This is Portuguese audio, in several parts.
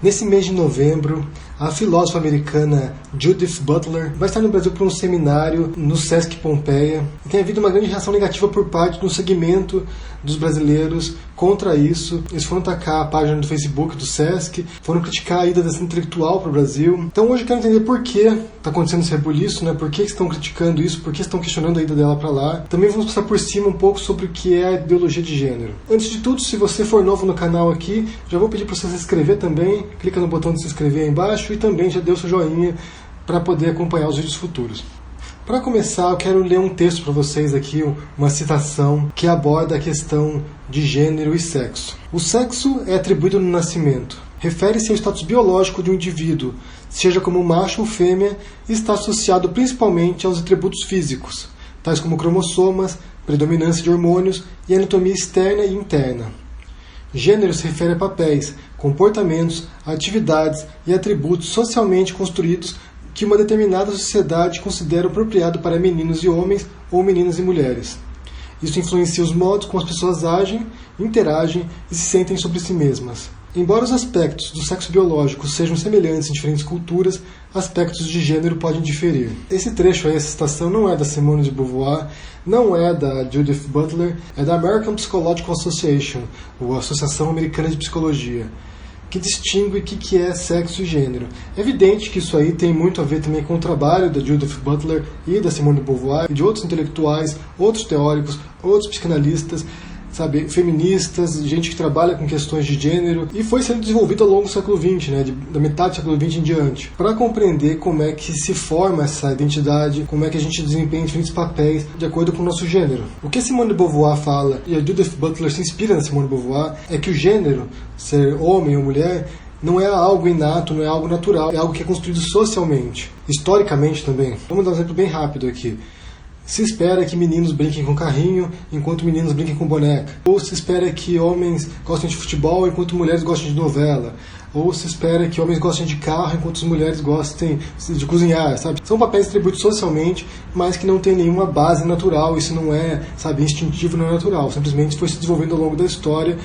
Nesse mês de novembro, a filósofa americana Judith Butler vai estar no Brasil para um seminário no Sesc Pompeia. E tem havido uma grande reação negativa por parte do segmento dos brasileiros contra isso. Eles foram atacar a página do Facebook do Sesc, foram criticar a ida dessa intelectual para o Brasil. Então hoje eu quero entender por que está acontecendo esse rebuliço, por que estão criticando isso, por que estão questionando a ida dela para lá. Também vamos passar por cima um pouco sobre o que é a ideologia de gênero. Antes de tudo, se você for novo no canal aqui, já vou pedir para você se inscrever também. Clica no botão de se inscrever aí embaixo e também já dê o seu joinha para poder acompanhar os vídeos futuros. Para começar, eu quero ler um texto para vocês aqui, uma citação que aborda a questão de gênero e sexo. O sexo é atribuído no nascimento. Refere-se ao status biológico de um indivíduo, seja como macho ou fêmea, e está associado principalmente aos atributos físicos, tais como cromossomas, predominância de hormônios e anatomia externa e interna. Gênero se refere a papéis, comportamentos, atividades e atributos socialmente construídos que uma determinada sociedade considera apropriado para meninos e homens ou meninas e mulheres. Isso influencia os modos como as pessoas agem, interagem e se sentem sobre si mesmas. Embora os aspectos do sexo biológico sejam semelhantes em diferentes culturas, aspectos de gênero podem diferir. Esse trecho aí, essa citação, não é da Simone de Beauvoir, não é da Judith Butler, é da American Psychological Association, ou Associação Americana de Psicologia, que distingue o que é sexo e gênero. É evidente que isso aí tem muito a ver também com o trabalho da Judith Butler e da Simone de Beauvoir, e de outros intelectuais, outros teóricos, outros psicanalistas, feministas, gente que trabalha com questões de gênero, e foi sendo desenvolvido ao longo do século XX, da metade do século XX em diante, para compreender como é que se forma essa identidade, como é que a gente desempenha diferentes papéis de acordo com o nosso gênero. O que a Simone de Beauvoir fala, e a Judith Butler se inspira na Simone de Beauvoir, é que o gênero, ser homem ou mulher, não é algo inato, não é algo natural, é algo que é construído socialmente, historicamente também. Vamos dar um exemplo bem rápido aqui. Se espera que meninos brinquem com carrinho enquanto meninos brinquem com boneca. Ou se espera que homens gostem de futebol enquanto mulheres gostem de novela. Ou se espera que homens gostem de carro enquanto as mulheres gostem de cozinhar, São papéis atribuídos socialmente, mas que não tem nenhuma base natural. Isso não é, instintivo, não é natural. Simplesmente foi se desenvolvendo ao longo da história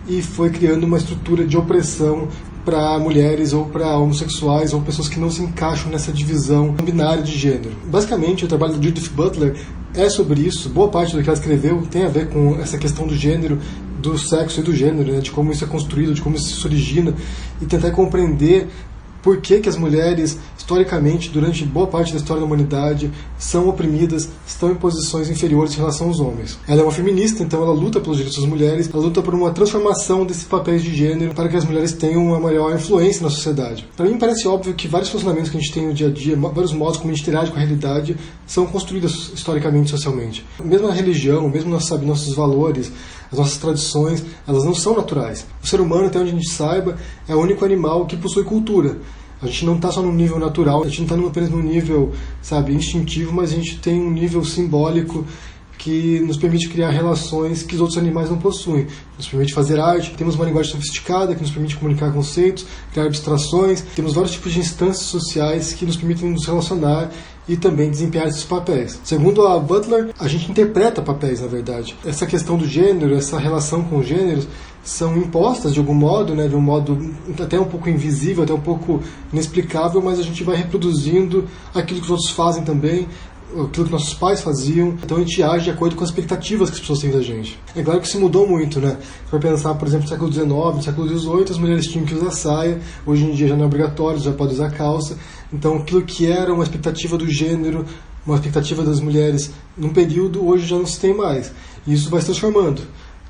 e foi criando uma estrutura de opressão para mulheres ou para homossexuais ou pessoas que não se encaixam nessa divisão binária de gênero. Basicamente, o trabalho da Judith Butler é sobre isso. Boa parte do que ela escreveu tem a ver com essa questão do gênero, do sexo e do gênero, de como isso é construído, de como isso se origina, e tentar compreender por que as mulheres, historicamente, durante boa parte da história da humanidade, são oprimidas, estão em posições inferiores em relação aos homens. Ela é uma feminista, então ela luta pelos direitos das mulheres, ela luta por uma transformação desses papéis de gênero para que as mulheres tenham uma maior influência na sociedade. Para mim parece óbvio que vários funcionamentos que a gente tem no dia a dia, vários modos como a gente interage com a realidade, são construídos historicamente, socialmente. Mesmo a religião, mesmo nossos valores, as nossas tradições, elas não são naturais. O ser humano, até onde a gente saiba, é o único animal que possui cultura. A gente não está só no nível natural, a gente não está apenas no nível, instintivo, mas a gente tem um nível simbólico que nos permite criar relações que os outros animais não possuem. Nos permite fazer arte, temos uma linguagem sofisticada que nos permite comunicar conceitos, criar abstrações, temos vários tipos de instâncias sociais que nos permitem nos relacionar e também desempenhar esses papéis. Segundo a Butler, a gente interpreta papéis, na verdade. Essa questão do gênero, essa relação com os gêneros, são impostas de algum modo, de um modo até um pouco invisível, até um pouco inexplicável, mas a gente vai reproduzindo aquilo que os outros fazem também, aquilo que nossos pais faziam, então a gente age de acordo com as expectativas que as pessoas têm da gente. É claro que isso mudou muito, Se for pensar, por exemplo, no século XIX, no século XVIII, as mulheres tinham que usar saia, hoje em dia já não é obrigatório, já pode usar calça, então aquilo que era uma expectativa do gênero, uma expectativa das mulheres num período, hoje já não se tem mais, e isso vai se transformando.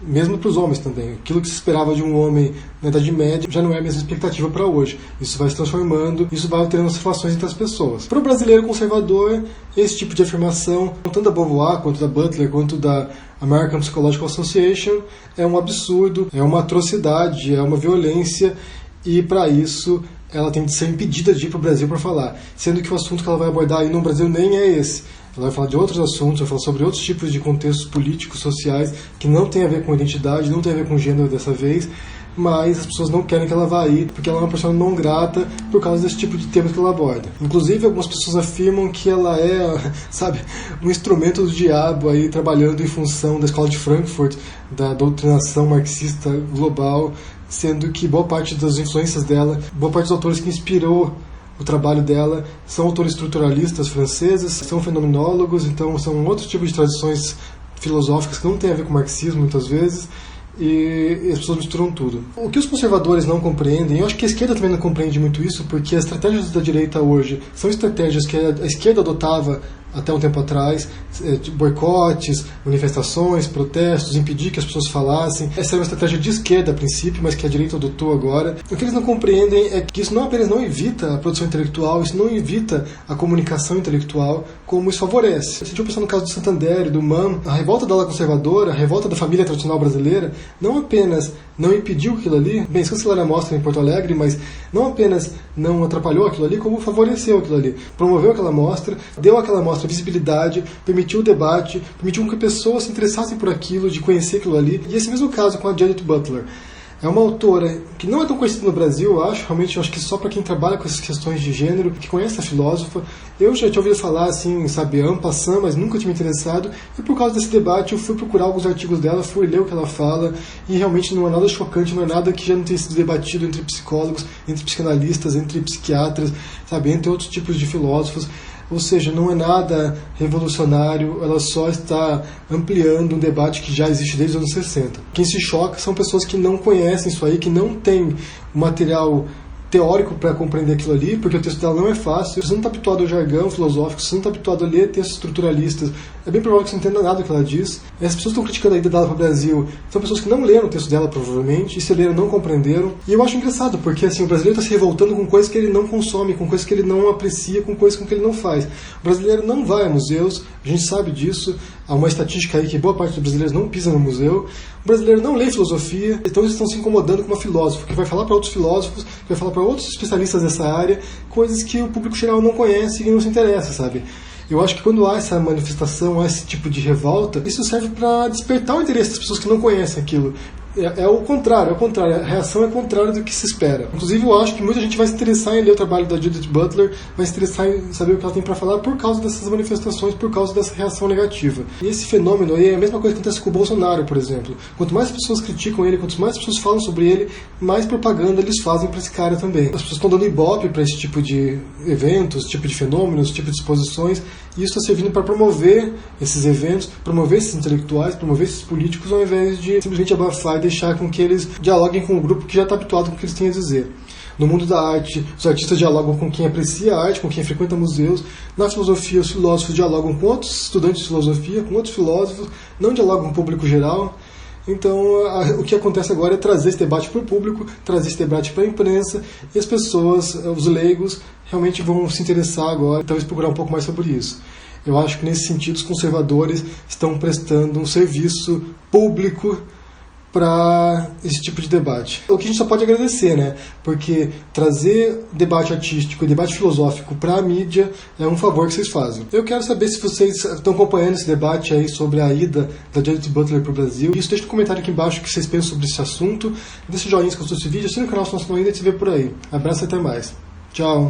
Mesmo para os homens também. Aquilo que se esperava de um homem na Idade Média já não é a mesma expectativa para hoje. Isso vai se transformando, isso vai alterando as relações entre as pessoas. Para o brasileiro conservador, esse tipo de afirmação, tanto da Beauvoir, quanto da Butler, quanto da American Psychological Association, é um absurdo, é uma atrocidade, é uma violência, e para isso ela tem de ser impedida de ir para o Brasil para falar. Sendo que o assunto que ela vai abordar aí no Brasil nem é esse. Ela vai falar de outros assuntos, vai falar sobre outros tipos de contextos políticos, sociais, que não tem a ver com identidade, não tem a ver com gênero dessa vez, mas as pessoas não querem que ela vá aí, porque ela é uma pessoa não grata por causa desse tipo de temas que ela aborda. Inclusive, algumas pessoas afirmam que ela é, um instrumento do diabo aí, trabalhando em função da escola de Frankfurt, da doutrinação marxista global, sendo que boa parte das influências dela, boa parte dos autores que inspirou o trabalho dela são autores estruturalistas franceses, são fenomenólogos, então são outro tipo de tradições filosóficas que não tem a ver com marxismo muitas vezes, e as pessoas misturam tudo. O que os conservadores não compreendem, eu acho que a esquerda também não compreende muito isso, porque as estratégias da direita hoje são estratégias que a esquerda adotava até um tempo atrás, boicotes, manifestações, protestos, impedir que as pessoas falassem. Essa é uma estratégia de esquerda a princípio, mas que a direita adotou agora. O que eles não compreendem é que isso não apenas não evita a produção intelectual, isso não evita a comunicação intelectual, como isso favorece. Se a gente pensar no caso do Santander e do MAM, a revolta da ala conservadora, a revolta da família tradicional brasileira, não apenas não impediu aquilo ali, bem, isso cancelaram a mostra em Porto Alegre, mas não apenas não atrapalhou aquilo ali, como favoreceu aquilo ali. Promoveu aquela mostra, deu àquela mostra visibilidade, permitiu o debate, permitiu que pessoas se interessassem por aquilo, de conhecer aquilo ali. E esse mesmo caso com a Judith Butler. É uma autora que não é tão conhecida no Brasil, eu acho, realmente eu acho que só para quem trabalha com essas questões de gênero, que conhece a filósofa. Eu já tinha ouvido falar, assim, sabe, en passant, mas nunca tinha me interessado, e por causa desse debate eu fui procurar alguns artigos dela, fui ler o que ela fala, e realmente não é nada chocante, não é nada que já não tenha sido debatido entre psicólogos, entre psicanalistas, entre psiquiatras, sabe, entre outros tipos de filósofos. Ou seja, não é nada revolucionário, ela só está ampliando um debate que já existe desde os anos 60. Quem se choca são pessoas que não conhecem isso aí, que não têm material teórico para compreender aquilo ali, porque o texto dela não é fácil. Você não está habituado ao jargão filosófico, você não está habituado a ler textos estruturalistas, é bem provável que você não entenda nada do que ela diz. E as pessoas que estão criticando a ida dela para o Brasil são pessoas que não leram o texto dela, provavelmente, e se leram não compreenderam. E eu acho engraçado, porque assim, o brasileiro está se revoltando com coisas que ele não consome, com coisas que ele não aprecia, com coisas que ele não faz. O brasileiro não vai a museus, a gente sabe disso, há uma estatística aí que boa parte dos brasileiros não pisa no museu. O brasileiro não lê filosofia, então eles estão se incomodando com uma filósofa, que vai falar para outros filósofos, que vai falar para outros especialistas dessa área, coisas que o público geral não conhece e não se interessa, sabe? Eu acho que quando há essa manifestação, há esse tipo de revolta, isso serve para despertar o interesse das pessoas que não conhecem aquilo. É o contrário, a reação é contrária do que se espera. Inclusive, eu acho que muita gente vai se interessar em ler o trabalho da Judith Butler, vai se interessar em saber o que ela tem para falar por causa dessas manifestações, por causa dessa reação negativa. E esse fenômeno aí é a mesma coisa que acontece com o Bolsonaro, por exemplo. Quanto mais pessoas criticam ele, quanto mais pessoas falam sobre ele, mais propaganda eles fazem para esse cara também. As pessoas estão dando ibope para esse tipo de eventos, esse tipo de fenômenos, esse tipo de exposições, e isso está servindo para promover esses eventos, promover esses intelectuais, promover esses políticos, ao invés de simplesmente abafar e deixar com que eles dialoguem com um grupo que já está habituado com o que eles têm a dizer. No mundo da arte, os artistas dialogam com quem aprecia a arte, com quem frequenta museus. Na filosofia, os filósofos dialogam com outros estudantes de filosofia, com outros filósofos, não dialogam com o público geral. Então, o que acontece agora é trazer esse debate para o público, trazer esse debate para a imprensa, e as pessoas, os leigos, realmente vão se interessar agora e talvez procurar um pouco mais sobre isso. Eu acho que, nesse sentido, os conservadores estão prestando um serviço público para esse tipo de debate. O que a gente só pode agradecer, né? Porque trazer debate artístico e debate filosófico para a mídia é um favor que vocês fazem. Eu quero saber se vocês estão acompanhando esse debate aí sobre a ida da Judith Butler para o Brasil. Isso, deixa um comentário aqui embaixo o que vocês pensam sobre esse assunto. Deixa o joinha se gostou desse vídeo, assina o canal se não ainda e te vê por aí. Abraço e até mais. Tchau!